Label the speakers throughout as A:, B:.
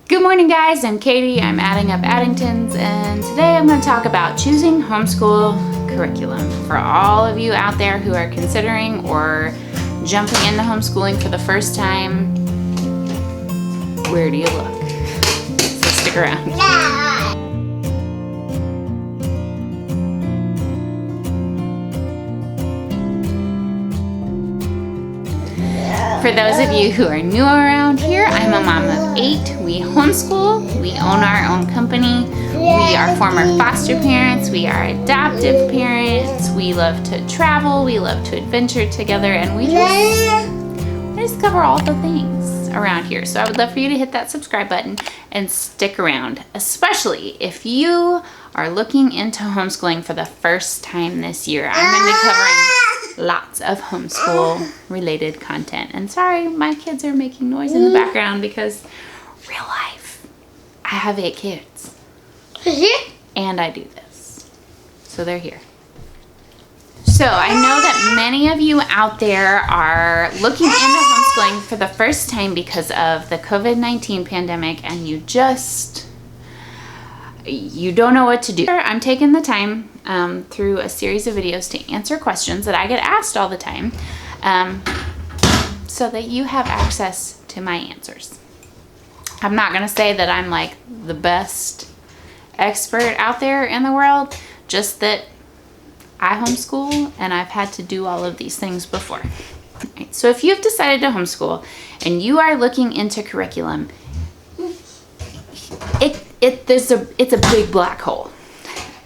A: Good morning, guys. I'm Katie. I'm adding up Addingtons, and today I'm going to talk about choosing homeschool curriculum. For all of you out there who are considering or jumping into homeschooling for the first time, where do you look? So stick around. For those of you who are new around here, I'm a mom of 8. We homeschool, we own our own company, we are former foster parents, we are adoptive parents, we love to travel, we love to adventure together, and we just cover all the things around here. So I would love for you to hit that subscribe button and stick around, especially if you are looking into homeschooling for the first time this year. I'm going to be covering lots of homeschool related content. And sorry, my kids are making noise in the background because real life, I have 8 kids and I do this. So they're here. So I know that many of you out there are looking into homeschooling for the first time because of the COVID-19 pandemic, and you don't know what to do. I'm taking the time through a series of videos to answer questions that I get asked all the time, so that you have access to my answers. I'm not going to say that I'm like the best expert out there in the world, just that I homeschool and I've had to do all of these things before. Right, so if you've decided to homeschool and you are looking into curriculum, it's a big black hole.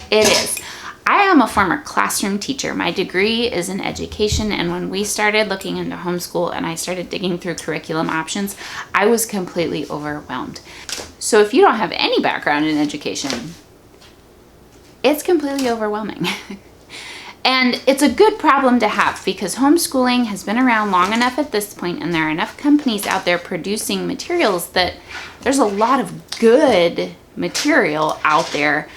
A: It is. I am a former classroom teacher. My degree is in education, and when we started looking into homeschool and I started digging through curriculum options, I was completely overwhelmed. So if you don't have any background in education, it's completely overwhelming. And it's a good problem to have because homeschooling has been around long enough at this point, and there are enough companies out there producing materials that there's a lot of good material out there.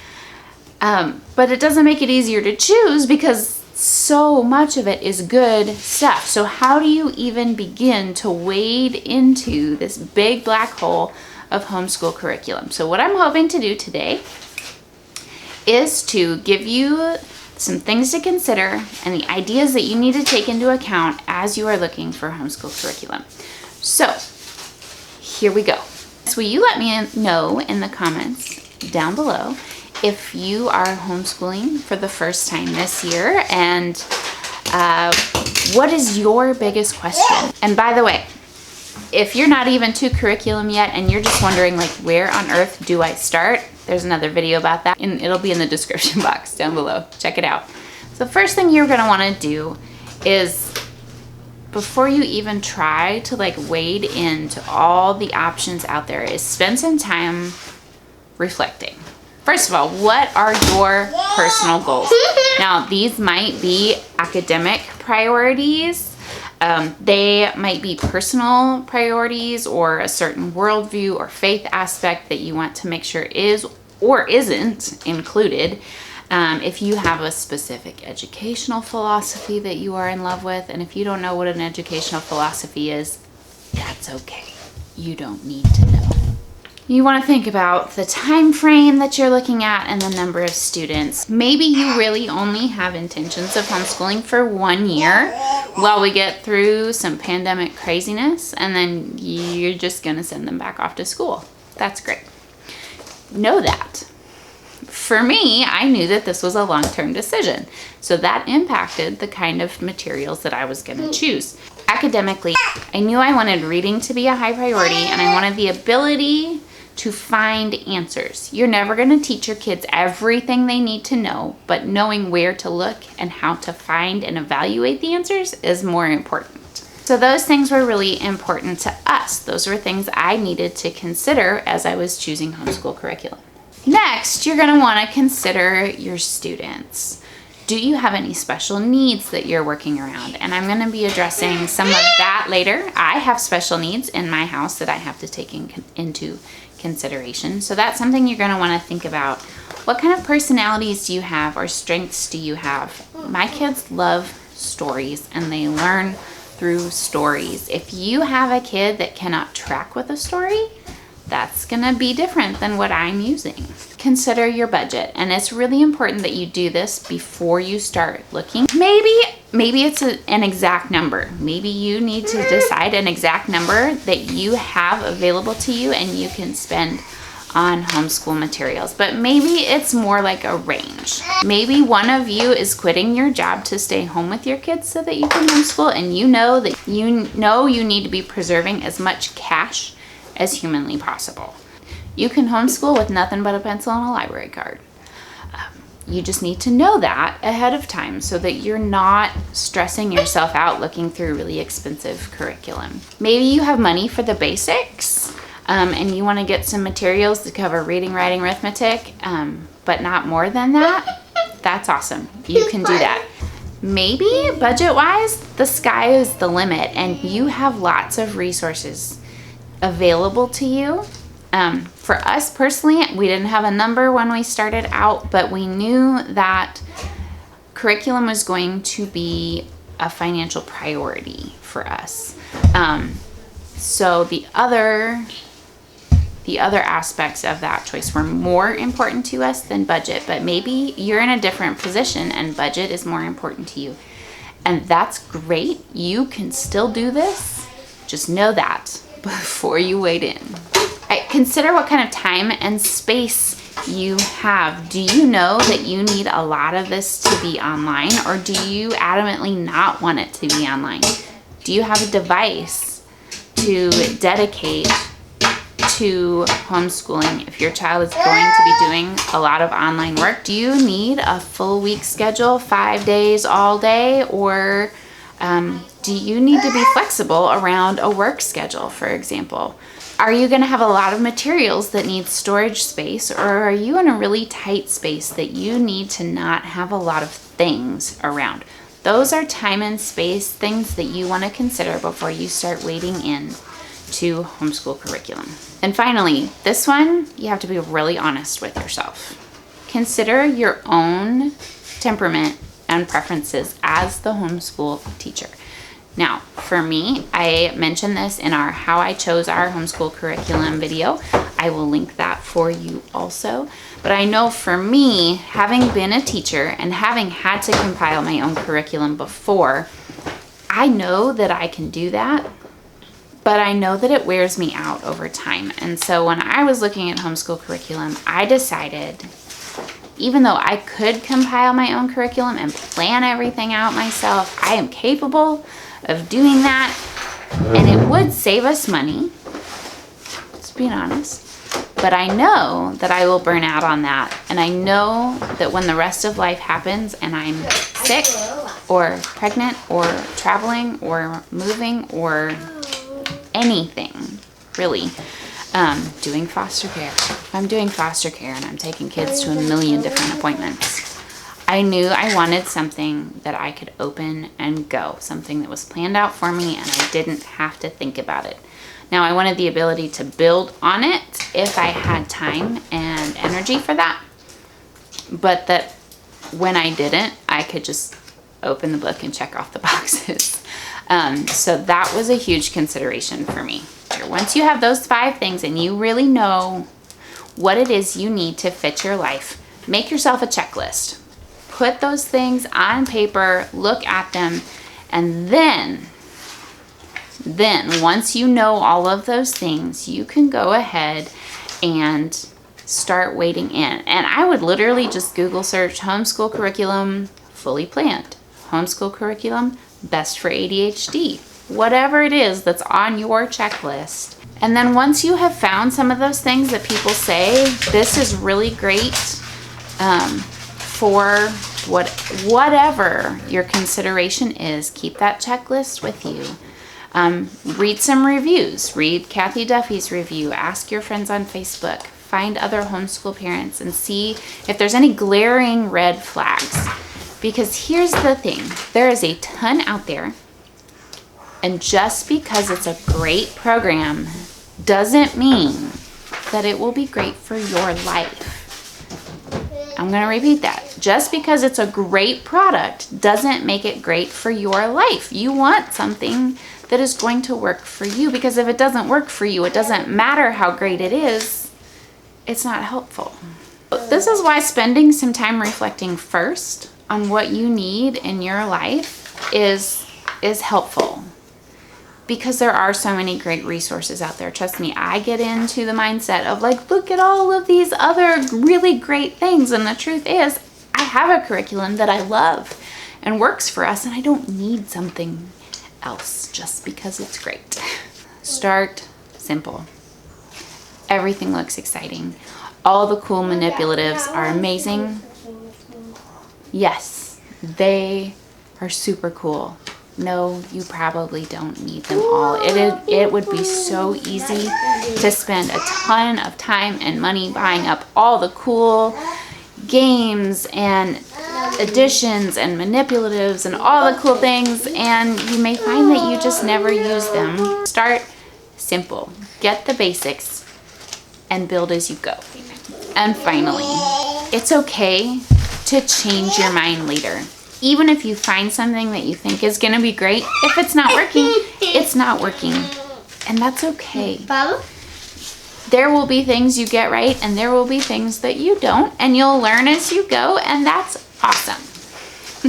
A: But it doesn't make it easier to choose because so much of it is good stuff. So how do you even begin to wade into this big black hole of homeschool curriculum? So what I'm hoping to do today is to give you some things to consider and the ideas that you need to take into account as you are looking for homeschool curriculum. So here we go. So will you let me know in the comments down below if you are homeschooling for the first time this year, and what is your biggest question? And by the way, if you're not even to curriculum yet and you're just wondering like where on earth do I start, there's another video about that and it'll be in the description box down below. Check it out. So the first thing you're gonna wanna do is, before you even try to like wade into all the options out there, is spend some time reflecting. First of all, what are your personal goals? Now, these might be academic priorities. They might be personal priorities or a certain worldview or faith aspect that you want to make sure is or isn't included. If you have a specific educational philosophy that you are in love with, and if you don't know what an educational philosophy is, that's okay. You don't need to know. You want to think about the time frame that you're looking at and the number of students. Maybe you really only have intentions of homeschooling for 1 year while we get through some pandemic craziness, and then you're just going to send them back off to school. That's great. Know that. For me, I knew that this was a long-term decision, so that impacted the kind of materials that I was going to choose. Academically, I knew I wanted reading to be a high priority, and I wanted the ability to find answers. You're never going to teach your kids everything they need to know, but knowing where to look and how to find and evaluate the answers is more important. So those things were really important to us. Those were things I needed to consider as I was choosing homeschool curriculum. Next, you're going to want to consider your students. Do you have any special needs that you're working around? And I'm going to be addressing some of that later. I have special needs in my house that I have to take into consideration. So that's something you're going to want to think about. What kind of personalities do you have or strengths do you have? My kids love stories and they learn through stories. If you have a kid that cannot track with a story, that's gonna be different than what I'm using. Consider your budget, and it's really important that you do this before you start looking. Maybe it's an exact number. Maybe you need to decide an exact number that you have available to you and you can spend on homeschool materials, but maybe it's more like a range. Maybe one of you is quitting your job to stay home with your kids so that you can homeschool, and you know you need to be preserving as much cash as humanly possible. You can homeschool with nothing but a pencil and a library card. You just need to know that ahead of time so that you're not stressing yourself out looking through really expensive curriculum. Maybe you have money for the basics, and you want to get some materials to cover reading, writing, arithmetic, but not more than that. That's awesome. You can do that. Maybe budget-wise, the sky is the limit and you have lots of resources available to you. For us personally, we didn't have a number when we started out, but we knew that curriculum was going to be a financial priority for us. So the other aspects of that choice were more important to us than budget, but maybe you're in a different position and budget is more important to you. And that's great. You can still do this. Just know that before you wade in. Consider what kind of time and space you have. Do you know that you need a lot of this to be online, or do you adamantly not want it to be online? Do you have a device to dedicate to homeschooling if your child is going to be doing a lot of online work? Do you need a full week schedule, 5 days all day, or do you need to be flexible around a work schedule, for example? Are you going to have a lot of materials that need storage space, or are you in a really tight space that you need to not have a lot of things around? Those are time and space things that you want to consider before you start wading in to homeschool curriculum. And finally, this one, you have to be really honest with yourself. Consider your own temperament and preferences as the homeschool teacher. Now, for me, I mentioned this in our How I Chose Our Homeschool Curriculum video. I will link that for you also. But I know for me, having been a teacher and having had to compile my own curriculum before, I know that I can do that, but I know that it wears me out over time. And so when I was looking at homeschool curriculum, I decided, even though I could compile my own curriculum and plan everything out myself, I am capable of doing that, and it would save us money, just being honest. But I know that I will burn out on that, and I know that when the rest of life happens and I'm sick or pregnant or traveling or moving or anything, really, doing foster care. If I'm doing foster care and I'm taking kids to a million different appointments, I knew I wanted something that I could open and go, something that was planned out for me and I didn't have to think about it. Now, I wanted the ability to build on it if I had time and energy for that, but that when I didn't, I could just open the book and check off the boxes. So that was a huge consideration for me. Once you have those 5 things and you really know what it is you need to fit your life, make yourself a checklist. Put those things on paper, look at them, and then once you know all of those things, you can go ahead and start wading in. And I would literally just Google search homeschool curriculum fully planned, homeschool curriculum best for ADHD, whatever it is that's on your checklist. And then once you have found some of those things that people say, this is really great for whatever your consideration is, keep that checklist with you. Read some reviews. Read Kathy Duffy's review. Ask your friends on Facebook. Find other homeschool parents and see if there's any glaring red flags. Because here's the thing. There is a ton out there. And just because it's a great program doesn't mean that it will be great for your life. I'm going to repeat that. Just because it's a great product doesn't make it great for your life. You want something that is going to work for you. Because if it doesn't work for you, it doesn't matter how great it is, it's not helpful. This is why spending some time reflecting first on what you need in your life is helpful. Because there are so many great resources out there. Trust me, I get into the mindset of like, look at all of these other really great things. And the truth is, I have a curriculum that I love and works for us, and I don't need something else just because it's great. Start simple. Everything looks exciting. All the cool manipulatives are amazing. Yes, they are super cool. No, you probably don't need them all. It would be so easy to spend a ton of time and money buying up all the cool games and additions and manipulatives and all the cool things, and you may find that you just never use them. Start simple. Get the basics and build as you go. And finally, it's okay to change your mind later. Even if you find something that you think is going to be great, if it's not working, it's not working. And that's okay. There will be things you get right, and there will be things that you don't, and you'll learn as you go, and that's awesome.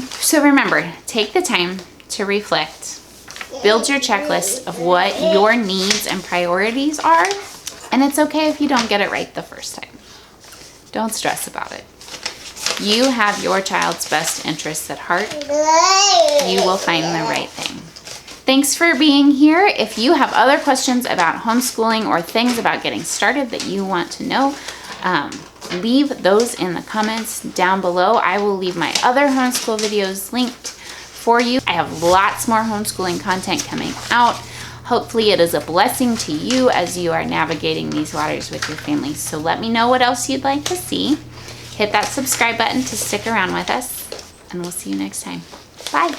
A: So remember, take the time to reflect. Build your checklist of what your needs and priorities are, and it's okay if you don't get it right the first time. Don't stress about it. You have your child's best interests at heart. You will find the right thing. Thanks for being here. If you have other questions about homeschooling or things about getting started that you want to know, leave those in the comments down below. I will leave my other homeschool videos linked for you. I have lots more homeschooling content coming out. Hopefully it is a blessing to you as you are navigating these waters with your family. So let me know what else you'd like to see. Hit that subscribe button to stick around with us, and we'll see you next time. Bye.